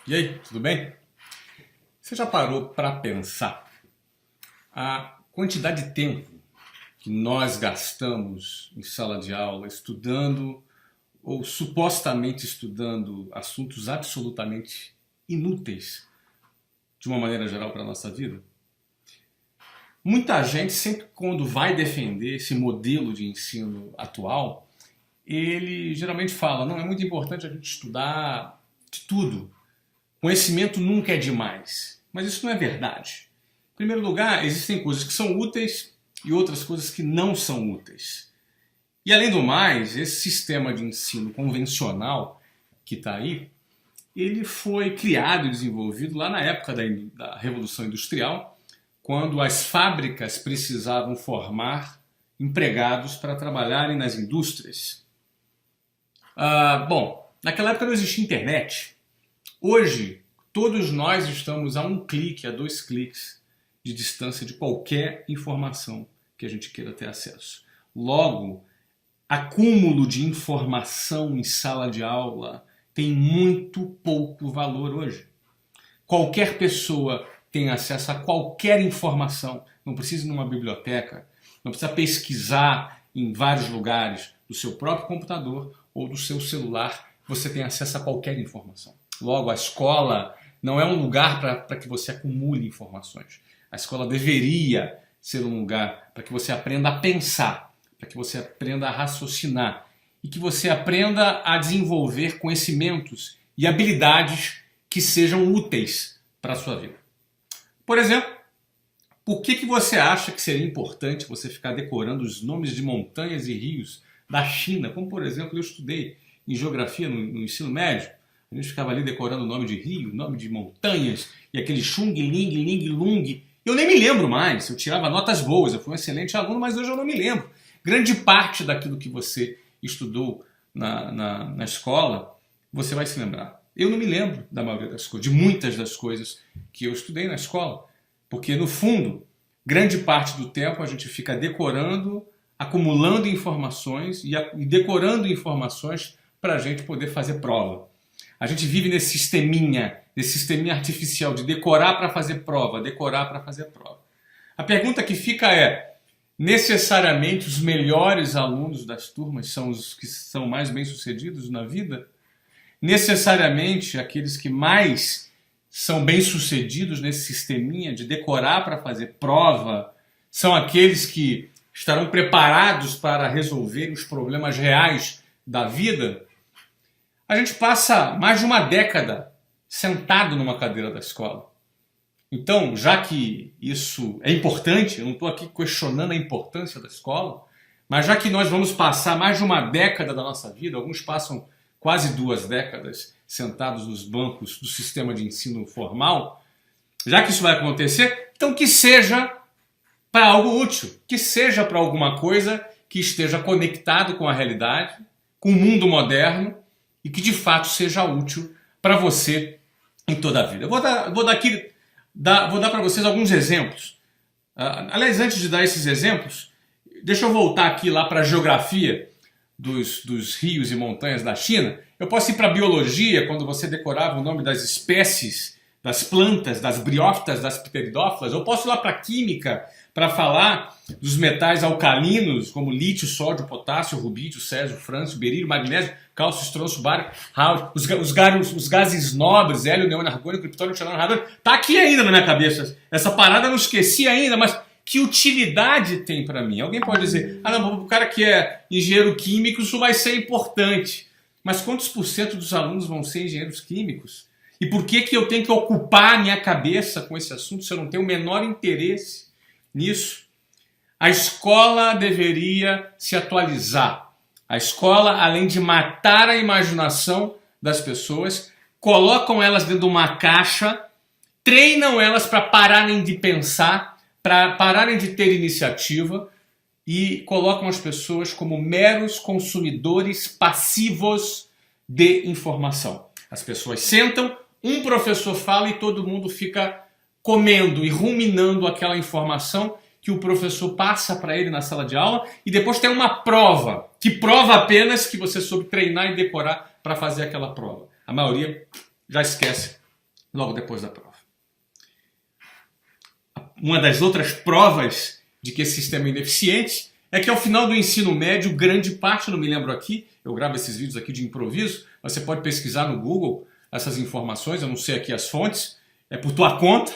E aí, tudo bem? Você já parou para pensar a quantidade de tempo que nós gastamos em sala de aula estudando ou supostamente estudando assuntos absolutamente inúteis de uma maneira geral para a nossa vida? Muita gente, sempre quando vai defender esse modelo de ensino atual, ele geralmente fala, não, é muito importante a gente estudar de tudo. Conhecimento nunca é demais. Mas isso não é verdade. Em primeiro lugar, existem coisas que são úteis e outras coisas que não são úteis. E além do mais, esse sistema de ensino convencional que está aí, ele foi criado e desenvolvido lá na época da Revolução Industrial, quando as fábricas precisavam formar empregados para trabalharem nas indústrias. Bom, naquela época não existia internet. Hoje, todos nós estamos a um clique, a 2 cliques de distância de qualquer informação que a gente queira ter acesso. Logo, acúmulo de informação em sala de aula tem muito pouco valor hoje. Qualquer pessoa tem acesso a qualquer informação, não precisa ir numa biblioteca, não precisa pesquisar em vários lugares, do seu próprio computador ou do seu celular, você tem acesso a qualquer informação. Logo, a escola não é um lugar para que você acumule informações. A escola deveria ser um lugar para que você aprenda a pensar, para que você aprenda a raciocinar e que você aprenda a desenvolver conhecimentos e habilidades que sejam úteis para a sua vida. Por exemplo, por que você acha que seria importante você ficar decorando os nomes de montanhas e rios da China? Como, por exemplo, eu estudei em geografia no ensino médio. A gente ficava ali decorando o nome de rio, nome de montanhas, e aquele Xung, Ling, Ling, Lung. Eu nem me lembro mais, eu tirava notas boas, eu fui um excelente aluno, mas hoje eu não me lembro. Grande parte daquilo que você estudou na escola, você vai se lembrar. Eu não me lembro da maioria das coisas, de muitas das coisas que eu estudei na escola. Porque, no fundo, grande parte do tempo a gente fica decorando, acumulando informações e decorando informações para a gente poder fazer prova. A gente vive nesse sisteminha artificial de decorar para fazer prova, decorar para fazer prova. A pergunta que fica é, necessariamente os melhores alunos das turmas são os que são mais bem-sucedidos na vida? Necessariamente aqueles que mais são bem-sucedidos nesse sisteminha de decorar para fazer prova são aqueles que estarão preparados para resolver os problemas reais da vida? A gente passa mais de uma década sentado numa cadeira da escola. Então, já que isso é importante, eu não estou aqui questionando a importância da escola, mas já que nós vamos passar mais de uma década da nossa vida, alguns passam quase 2 décadas sentados nos bancos do sistema de ensino formal, já que isso vai acontecer, então que seja para algo útil, que seja para alguma coisa que esteja conectado com a realidade, com o mundo moderno, e que de fato seja útil para você em toda a vida. Eu vou dar para vocês alguns exemplos. Aliás, antes de dar esses exemplos, deixa eu voltar aqui lá para a geografia dos rios e montanhas da China. Eu posso ir para a biologia, quando você decorava o nome das espécies, das plantas, das briófitas, das pteridófilas. Eu posso ir lá para a química, para falar dos metais alcalinos, como lítio, sódio, potássio, rubídio, césio, frâncio, berílio, magnésio, cálcio, estronço, bário, os gases nobres, hélio, neon, argônio, criptônio, xenônio, radônio. Tá aqui ainda na minha cabeça. Essa parada eu não esqueci ainda, mas que utilidade tem para mim? Alguém pode dizer, não, o cara que é engenheiro químico, isso vai ser importante. Mas quantos por cento dos alunos vão ser engenheiros químicos? E por que eu tenho que ocupar a minha cabeça com esse assunto se eu não tenho o menor interesse nisso? A escola deveria se atualizar. A escola, além de matar a imaginação das pessoas, colocam elas dentro de uma caixa, treinam elas para pararem de pensar, para pararem de ter iniciativa e colocam as pessoas como meros consumidores passivos de informação. As pessoas sentam, um professor fala e todo mundo fica comendo e ruminando aquela informação que o professor passa para ele na sala de aula, e depois tem uma prova, que prova apenas que você soube treinar e decorar para fazer aquela prova. A maioria já esquece logo depois da prova. Uma das outras provas de que esse sistema é ineficiente é que ao final do ensino médio, grande parte, não me lembro aqui, eu gravo esses vídeos aqui de improviso, você pode pesquisar no Google essas informações, eu não sei aqui as fontes, é por tua conta,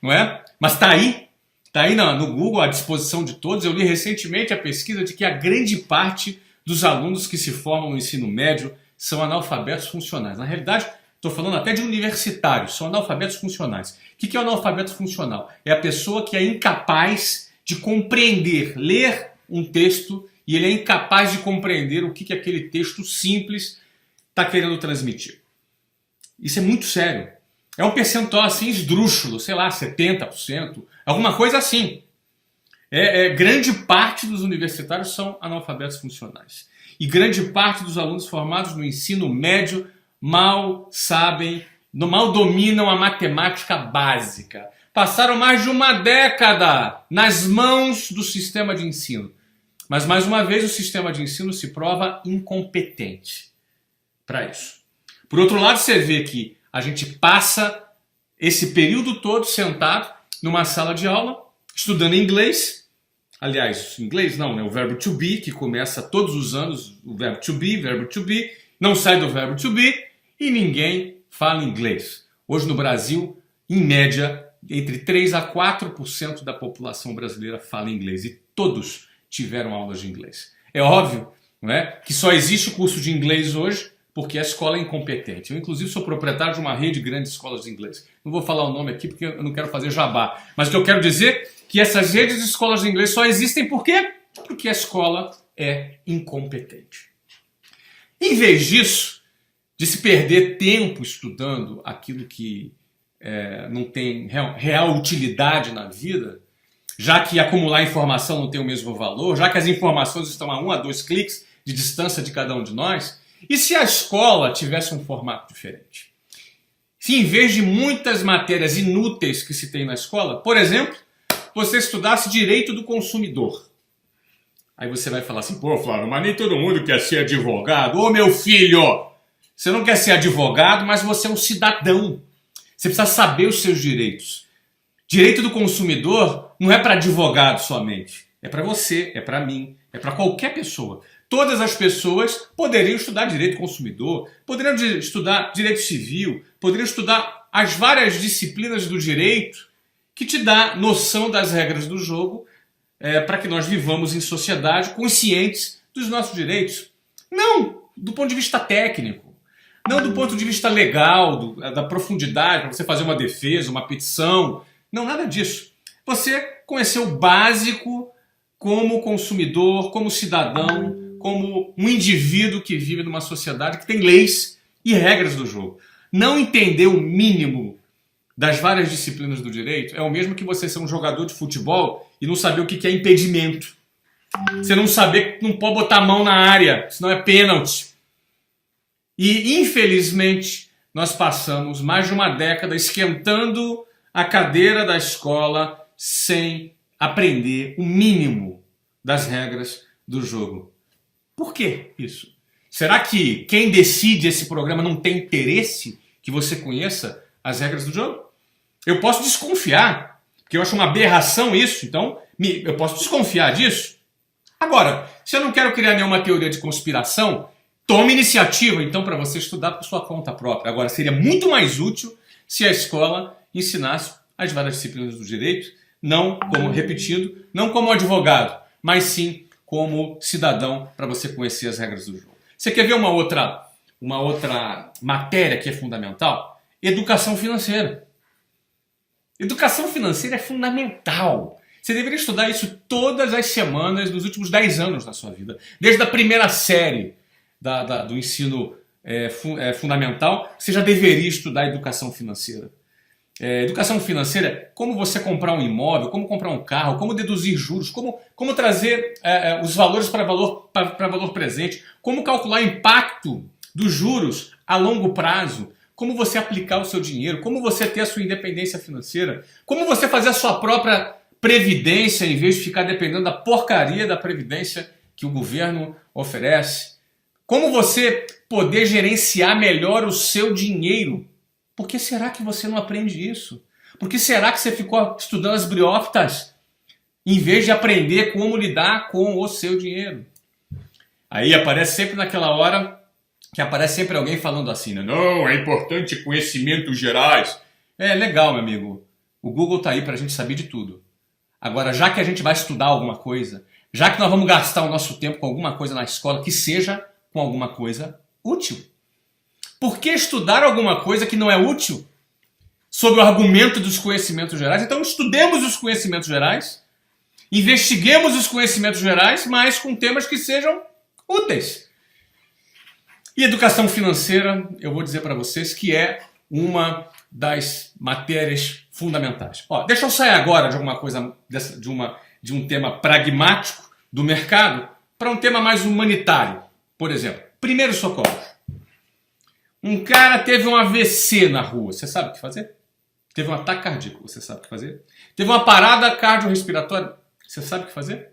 não é? Mas está aí no Google à disposição de todos. Eu li recentemente a pesquisa de que a grande parte dos alunos que se formam no ensino médio são analfabetos funcionais. Na realidade, estou falando até de universitários, são analfabetos funcionais. O que é o analfabeto funcional? É a pessoa que é incapaz de compreender, ler um texto, e ele é incapaz de compreender o que aquele texto simples está querendo transmitir. Isso é muito sério. É um percentual assim esdrúxulo, sei lá, 70%, alguma coisa assim. Grande parte dos universitários são analfabetos funcionais. E grande parte dos alunos formados no ensino médio mal dominam a matemática básica. Passaram mais de uma década nas mãos do sistema de ensino. Mas, mais uma vez, o sistema de ensino se prova incompetente para isso. Por outro lado, você vê que a gente passa esse período todo sentado numa sala de aula, estudando inglês. Aliás, inglês não, né? O verbo to be, que começa todos os anos, o verbo to be, não sai do verbo to be, e ninguém fala inglês. Hoje no Brasil, em média, entre 3 a 4% da população brasileira fala inglês, e todos tiveram aulas de inglês. É óbvio, não é, que só existe o curso de inglês hoje porque a escola é incompetente. Eu, inclusive, sou proprietário de uma rede de grandes escolas de inglês. Não vou falar o nome aqui porque eu não quero fazer jabá. Mas o que eu quero dizer é que essas redes de escolas de inglês só existem por quê? Porque a escola é incompetente. Em vez disso, de se perder tempo estudando aquilo que não tem real utilidade na vida, já que acumular informação não tem o mesmo valor, já que as informações estão a 1 a 2 cliques de distância de cada um de nós, e se a escola tivesse um formato diferente? Se em vez de muitas matérias inúteis que se tem na escola, por exemplo, você estudasse direito do consumidor. Aí você vai falar assim, pô, Flávio, mas nem todo mundo quer ser advogado. Ô, meu filho, você não quer ser advogado, mas você é um cidadão. Você precisa saber os seus direitos. Direito do consumidor não é para advogado somente. É para você, é para mim, é para qualquer pessoa. Todas as pessoas poderiam estudar direito do consumidor, poderiam estudar direito civil, poderiam estudar as várias disciplinas do direito que te dá noção das regras do jogo para que nós vivamos em sociedade conscientes dos nossos direitos. Não do ponto de vista técnico, não do ponto de vista legal, da profundidade, para você fazer uma defesa, uma petição. Não, nada disso. Você conhecer o básico como consumidor, como cidadão, como um indivíduo que vive numa sociedade que tem leis e regras do jogo. Não entender o mínimo das várias disciplinas do direito é o mesmo que você ser um jogador de futebol e não saber o que é impedimento. Você não saber que não pode botar a mão na área, senão é pênalti. E, infelizmente, nós passamos mais de uma década esquentando a cadeira da escola sem aprender o mínimo das regras do jogo. Por que isso? Será que quem decide esse programa não tem interesse que você conheça as regras do jogo? Eu posso desconfiar, porque eu acho uma aberração isso, então eu posso desconfiar disso. Agora, se eu não quero criar nenhuma teoria de conspiração, tome iniciativa, então, para você estudar por sua conta própria. Agora, seria muito mais útil se a escola ensinasse as várias disciplinas do direito, não como, repetindo, não como advogado, mas sim como cidadão, para você conhecer as regras do jogo. Você quer ver uma outra matéria que é fundamental? Educação financeira. Educação financeira é fundamental. Você deveria estudar isso todas as semanas nos últimos 10 anos da sua vida. Desde a primeira série do ensino fundamental, você já deveria estudar educação financeira. Educação financeira, como você comprar um imóvel, como comprar um carro, como deduzir juros, como trazer os valores para valor presente, como calcular o impacto dos juros a longo prazo, como você aplicar o seu dinheiro, como você ter a sua independência financeira, como você fazer a sua própria previdência em vez de ficar dependendo da porcaria da previdência que o governo oferece, como você poder gerenciar melhor o seu dinheiro. Por que será que você não aprende isso? Por que será que você ficou estudando as briófitas em vez de aprender como lidar com o seu dinheiro? Aí aparece sempre naquela hora que aparece sempre alguém falando assim, né? Não, é importante conhecimentos gerais. É legal, meu amigo. O Google tá aí pra gente saber de tudo. Agora, já que a gente vai estudar alguma coisa, já que nós vamos gastar o nosso tempo com alguma coisa na escola, que seja com alguma coisa útil. Por que estudar alguma coisa que não é útil? Sob o argumento dos conhecimentos gerais. Então, estudemos os conhecimentos gerais, investiguemos os conhecimentos gerais, mas com temas que sejam úteis. E educação financeira, eu vou dizer para vocês que é uma das matérias fundamentais. Ó, deixa eu sair agora de alguma coisa, de um tema pragmático do mercado para um tema mais humanitário. Por exemplo, primeiros socorros. Um cara teve um AVC na rua, você sabe o que fazer? Teve um ataque cardíaco, você sabe o que fazer? Teve uma parada cardiorrespiratória, você sabe o que fazer?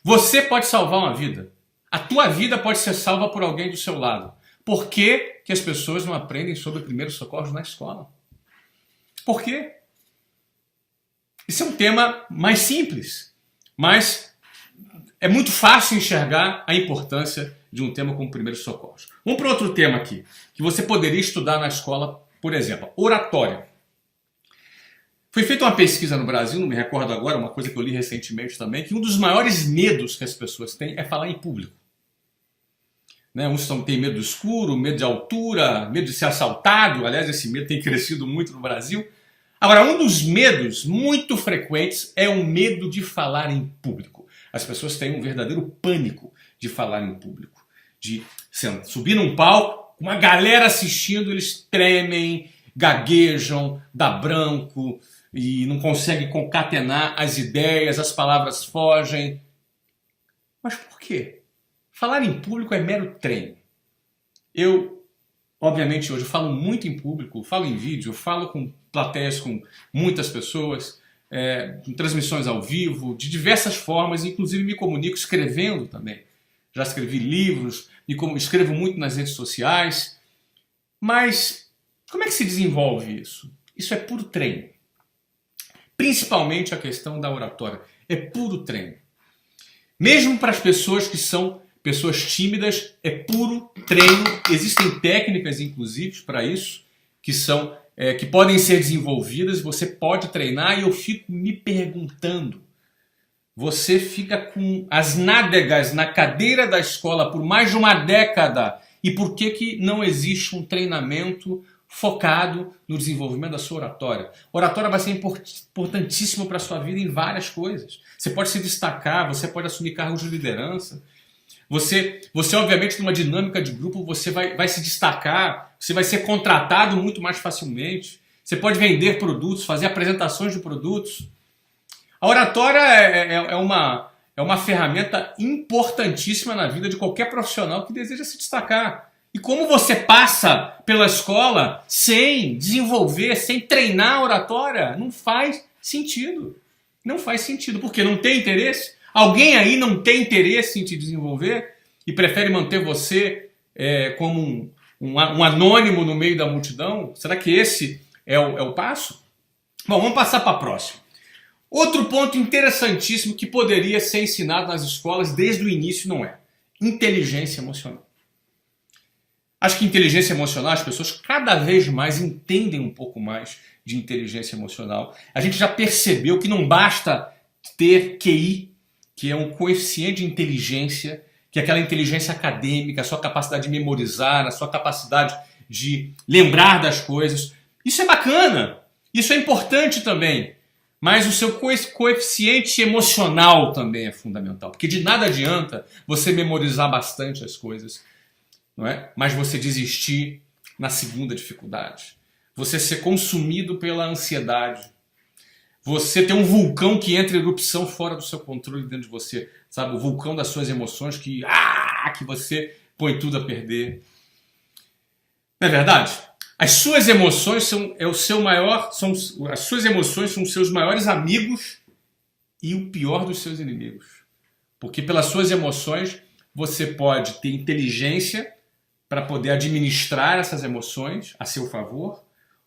Você pode salvar uma vida. A tua vida pode ser salva por alguém do seu lado. Por que que as pessoas não aprendem sobre primeiros socorros na escola? Por quê? Isso é um tema mais simples, mas é muito fácil enxergar a importância de um tema como primeiros socorros. Vamos para outro tema aqui, que você poderia estudar na escola, por exemplo, oratória. Foi feita uma pesquisa no Brasil, não me recordo agora, uma coisa que eu li recentemente também, que um dos maiores medos que as pessoas têm é falar em público. Né? Uns têm medo do escuro, medo de altura, medo de ser assaltado. Aliás, esse medo tem crescido muito no Brasil. Agora, um dos medos muito frequentes é o medo de falar em público. As pessoas têm um verdadeiro pânico de falar em público. De subir num palco, uma galera assistindo, eles tremem, gaguejam, dá branco e não conseguem concatenar as ideias, as palavras fogem. Mas por quê? Falar em público é mero treino. Eu, obviamente, hoje falo muito em público, falo em vídeo, falo com plateias, com muitas pessoas, com transmissões ao vivo, de diversas formas, inclusive me comunico escrevendo também. Já escrevi livros, escrevo muito nas redes sociais. Mas como é que se desenvolve isso? Isso é puro treino. Principalmente a questão da oratória. É puro treino. Mesmo para as pessoas que são pessoas tímidas, é puro treino. Existem técnicas, inclusive, para isso, que podem ser desenvolvidas. Você pode treinar e eu fico me perguntando. Você fica com as nádegas na cadeira da escola por mais de uma década. E por que não existe um treinamento focado no desenvolvimento da sua oratória? Oratória vai ser importantíssimo para a sua vida em várias coisas. Você pode se destacar, você pode assumir cargos de liderança. Você obviamente, numa dinâmica de grupo, você vai se destacar, você vai ser contratado muito mais facilmente. Você pode vender produtos, fazer apresentações de produtos. A oratória é uma ferramenta importantíssima na vida de qualquer profissional que deseja se destacar. E como você passa pela escola sem desenvolver, sem treinar a oratória, não faz sentido. Não faz sentido, porque não tem interesse. Alguém aí não tem interesse em te desenvolver e prefere manter você como um anônimo no meio da multidão? Será que esse é o passo? Bom, vamos passar para a próxima. Outro ponto interessantíssimo que poderia ser ensinado nas escolas desde o início não é inteligência emocional. Acho que inteligência emocional, as pessoas cada vez mais entendem um pouco mais de inteligência emocional. A gente já percebeu que não basta ter QI, que é um coeficiente de inteligência, que é aquela inteligência acadêmica, a sua capacidade de memorizar, a sua capacidade de lembrar das coisas. Isso é bacana, isso é importante também. Mas o seu coeficiente emocional também é fundamental, porque de nada adianta você memorizar bastante as coisas, não é? Mas você desistir na segunda dificuldade. Você ser consumido pela ansiedade. Você ter um vulcão que entra em erupção fora do seu controle dentro de você, sabe? O vulcão das suas emoções que você põe tudo a perder. Não é verdade? As suas emoções são os seus maiores amigos e o pior dos seus inimigos. Porque pelas suas emoções você pode ter inteligência para poder administrar essas emoções a seu favor,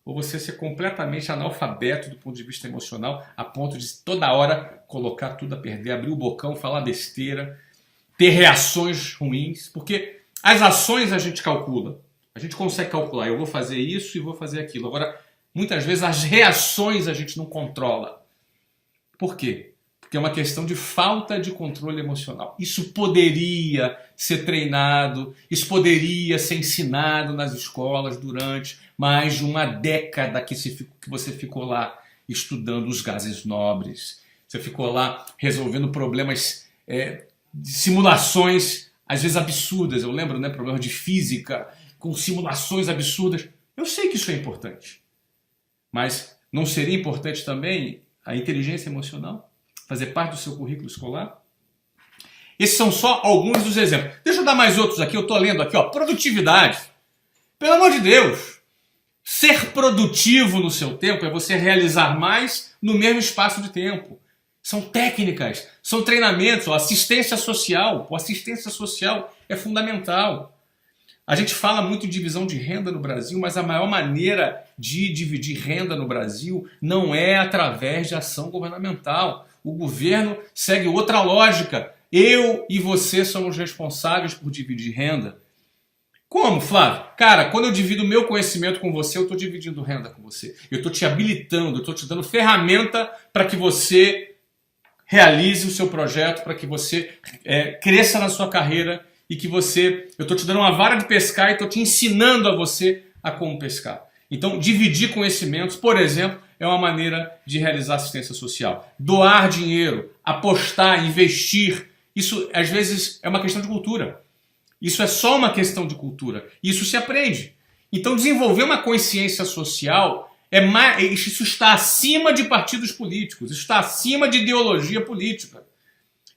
ou você ser completamente analfabeto do ponto de vista emocional, a ponto de toda hora colocar tudo a perder, abrir o bocão, falar besteira, ter reações ruins, porque as ações a gente calcula, a gente consegue calcular, eu vou fazer isso e vou fazer aquilo. Agora, muitas vezes as reações a gente não controla. Por quê? Porque é uma questão de falta de controle emocional. Isso poderia ser treinado, isso poderia ser ensinado nas escolas durante mais de uma década que você ficou lá estudando os gases nobres. Você ficou lá resolvendo problemas de simulações, às vezes absurdas. Eu lembro, né, problemas de física com simulações absurdas. Eu sei que isso é importante, mas não seria importante também a inteligência emocional? Fazer parte do seu currículo escolar? Esses são só alguns dos exemplos. Deixa eu dar mais outros aqui, eu estou lendo aqui, ó, produtividade. Pelo amor de Deus! Ser produtivo no seu tempo é você realizar mais no mesmo espaço de tempo. São técnicas, são treinamentos, ó, assistência social. A assistência social é fundamental. A gente fala muito de divisão de renda no Brasil, mas a maior maneira de dividir renda no Brasil não é através de ação governamental. O governo segue outra lógica. Eu e você somos responsáveis por dividir renda. Como, Flávio? Cara, quando eu divido o meu conhecimento com você, eu estou dividindo renda com você. Eu estou te habilitando, eu estou te dando ferramenta para que você realize o seu projeto, para que você cresça na sua carreira e que você... Eu estou te dando uma vara de pescar e estou te ensinando a você a como pescar. Então, dividir conhecimentos, por exemplo, é uma maneira de realizar assistência social. Doar dinheiro, apostar, investir, isso às vezes é uma questão de cultura. Isso é só uma questão de cultura. Isso se aprende. Então, desenvolver uma consciência social, isso está acima de partidos políticos, isso está acima de ideologia política.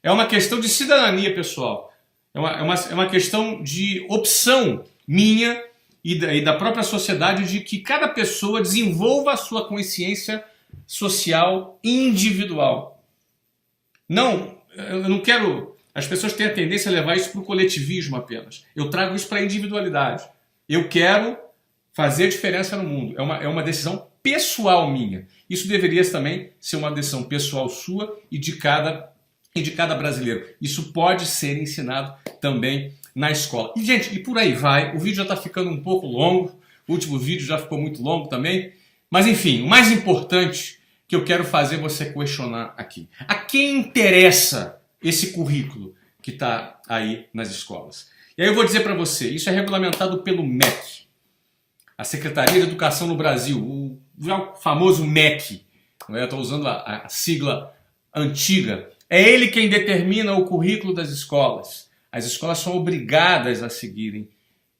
É uma questão de cidadania pessoal. É uma questão de opção minha e da própria sociedade de que cada pessoa desenvolva a sua consciência social individual. Não, eu não quero... As pessoas têm a tendência a levar isso para o coletivismo apenas. Eu trago isso para a individualidade. Eu quero fazer diferença no mundo. É uma decisão pessoal minha. Isso deveria também ser uma decisão pessoal sua e de cada brasileiro. Isso pode ser ensinado também na escola. E, gente, e por aí vai. O vídeo já está ficando um pouco longo. O último vídeo já ficou muito longo também. Mas, enfim, o mais importante que eu quero fazer você questionar aqui. A quem interessa esse currículo que está aí nas escolas? E aí eu vou dizer para você, isso é regulamentado pelo MEC, a Secretaria de Educação no Brasil, o famoso MEC, estou usando a sigla antiga. É ele quem determina o currículo das escolas. As escolas são obrigadas a seguirem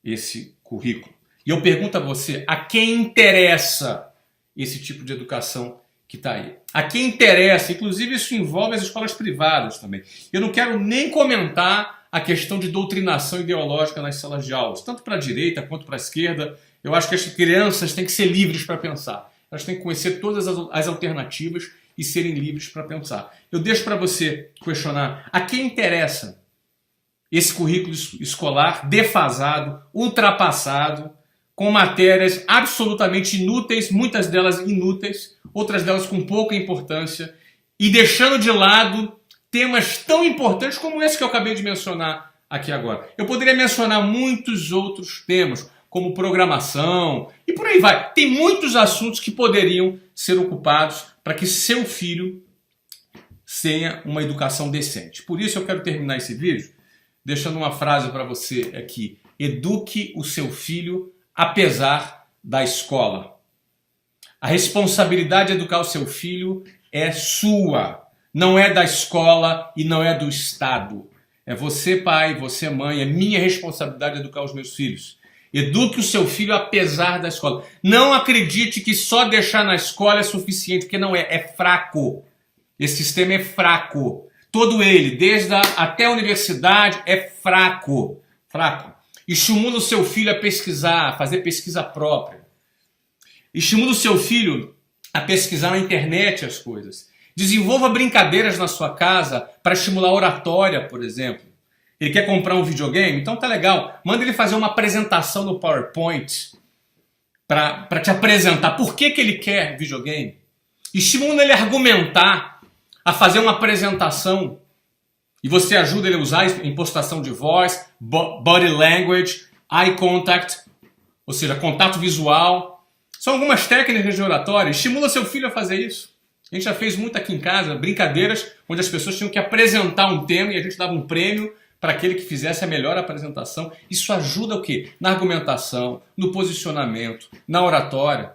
esse currículo. E eu pergunto a você, a quem interessa esse tipo de educação que está aí? A quem interessa? Inclusive isso envolve as escolas privadas também. Eu não quero nem comentar a questão de doutrinação ideológica nas salas de aulas, tanto para a direita quanto para a esquerda. Eu acho que as crianças têm que ser livres para pensar. Elas têm que conhecer todas as alternativas e serem livres para pensar. Eu deixo para você questionar a quem interessa esse currículo escolar defasado, ultrapassado, com matérias absolutamente inúteis, muitas delas inúteis, outras delas com pouca importância, e deixando de lado temas tão importantes como esse que eu acabei de mencionar aqui agora. Eu poderia mencionar muitos outros temas, como programação, e por aí vai. Tem muitos assuntos que poderiam ser ocupados para que seu filho tenha uma educação decente. Por isso eu quero terminar esse vídeo deixando uma frase para você aqui. Eduque o seu filho apesar da escola. A responsabilidade de educar o seu filho é sua, não é da escola e não é do Estado. É você, pai, você, mãe, é minha responsabilidade educar os meus filhos. Eduque o seu filho apesar da escola. Não acredite que só deixar na escola é suficiente, porque não é, é fraco. Esse sistema é fraco. Todo ele, até a universidade, é fraco. Fraco. Estimula o seu filho a pesquisar, a fazer pesquisa própria. Estimula o seu filho a pesquisar na internet as coisas. Desenvolva brincadeiras na sua casa para estimular a oratória, por exemplo. Ele quer comprar um videogame? Então tá legal. Manda ele fazer uma apresentação no PowerPoint para te apresentar por que ele quer videogame. Estimula ele a argumentar, a fazer uma apresentação. E você ajuda ele a usar impostação de voz, body language, eye contact, ou seja, contato visual. São algumas técnicas de oratória. Estimula seu filho a fazer isso. A gente já fez muito aqui em casa, brincadeiras, onde as pessoas tinham que apresentar um tema e a gente dava um prêmio para aquele que fizesse a melhor apresentação. Isso ajuda o quê? Na argumentação, no posicionamento, na oratória.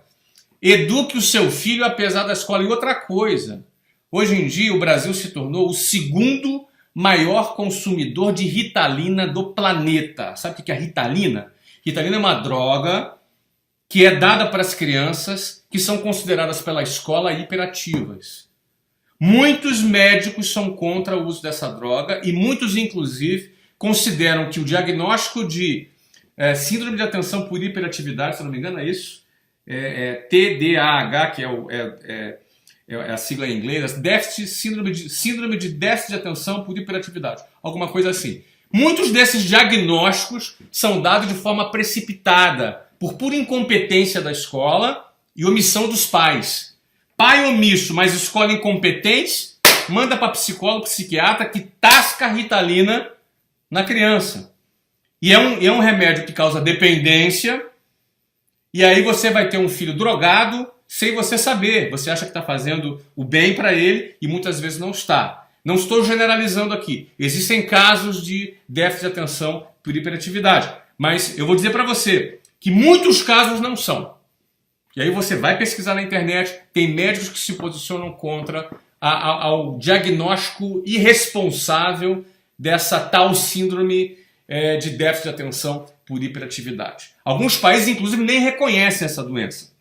Eduque o seu filho apesar da escola. E outra coisa, hoje em dia o Brasil se tornou o segundo maior consumidor de Ritalina do planeta. Sabe o que é Ritalina? Ritalina é uma droga que é dada para as crianças que são consideradas pela escola hiperativas. Muitos médicos são contra o uso dessa droga e muitos, inclusive, consideram que o diagnóstico de síndrome de atenção por hiperatividade, se não me engano é isso, TDAH, que é a sigla em inglês, síndrome de déficit de atenção por hiperatividade, alguma coisa assim. Muitos desses diagnósticos são dados de forma precipitada, por pura incompetência da escola e omissão dos pais. Pai omisso, mas escola incompetente, manda para psicólogo, psiquiatra que tasca a Ritalina na criança. E é um remédio que causa dependência, e aí você vai ter um filho drogado sem você saber. Você acha que está fazendo o bem para ele e muitas vezes não está. Não estou generalizando aqui. Existem casos de déficit de atenção por hiperatividade. Mas eu vou dizer para você que muitos casos não são. E aí você vai pesquisar na internet, tem médicos que se posicionam contra ao diagnóstico irresponsável dessa tal síndrome de déficit de atenção por hiperatividade. Alguns países, inclusive, nem reconhecem essa doença.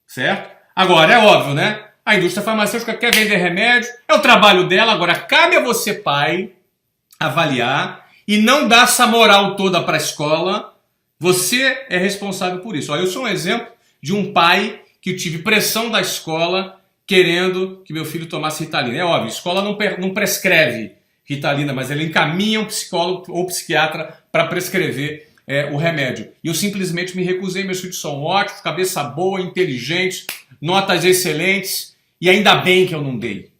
Certo? Agora, é óbvio, né? A indústria farmacêutica quer vender remédio, é o trabalho dela. Agora, cabe a você, pai, avaliar e não dar essa moral toda para a escola. Você é responsável por isso. Eu sou um exemplo de um pai que tive pressão da escola querendo que meu filho tomasse Ritalina. É óbvio, a escola não prescreve Ritalina, mas ela encaminha um psicólogo ou psiquiatra para prescrever o remédio. E eu simplesmente me recusei. Meus filhos são ótimos, cabeça boa, inteligentes, notas excelentes, e ainda bem que eu não dei.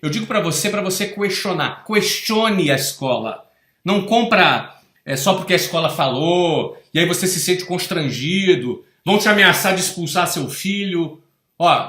Eu digo para você questionar. Questione a escola. Não compra só porque a escola falou, e aí você se sente constrangido, vão te ameaçar de expulsar seu filho.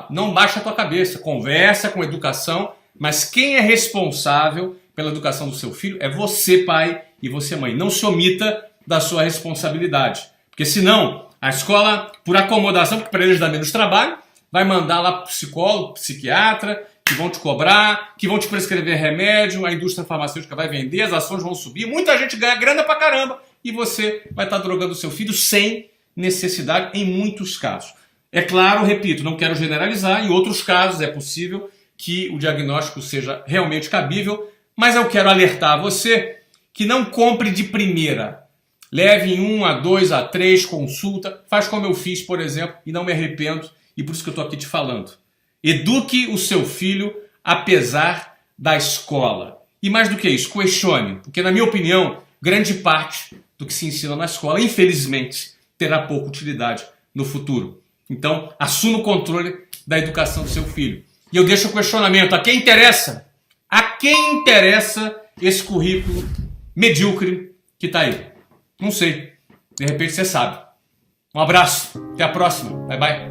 Não baixa a tua cabeça, conversa com educação, mas quem é responsável pela educação do seu filho é você, pai, e você, mãe. Não se omita da sua responsabilidade, porque senão a escola, por acomodação, porque para eles dá menos trabalho, vai mandar lá para o psicólogo, psiquiatra, que vão te cobrar, que vão te prescrever remédio, a indústria farmacêutica vai vender, as ações vão subir, muita gente ganha grana pra caramba e você vai estar drogando o seu filho sem necessidade em muitos casos. É claro, repito, não quero generalizar, em outros casos é possível que o diagnóstico seja realmente cabível, mas eu quero alertar você que não compre de primeira. Leve em 1, a 2, a 3, consulta, faz como eu fiz, por exemplo, e não me arrependo, e por isso que eu estou aqui te falando. Eduque o seu filho apesar da escola. E mais do que isso, questione, porque na minha opinião, grande parte do que se ensina na escola, infelizmente, terá pouca utilidade no futuro. Então, assuma o controle da educação do seu filho. E eu deixo o questionamento, a quem interessa esse currículo medíocre que está aí? Não sei, de repente você sabe. Um abraço, até a próxima, bye bye.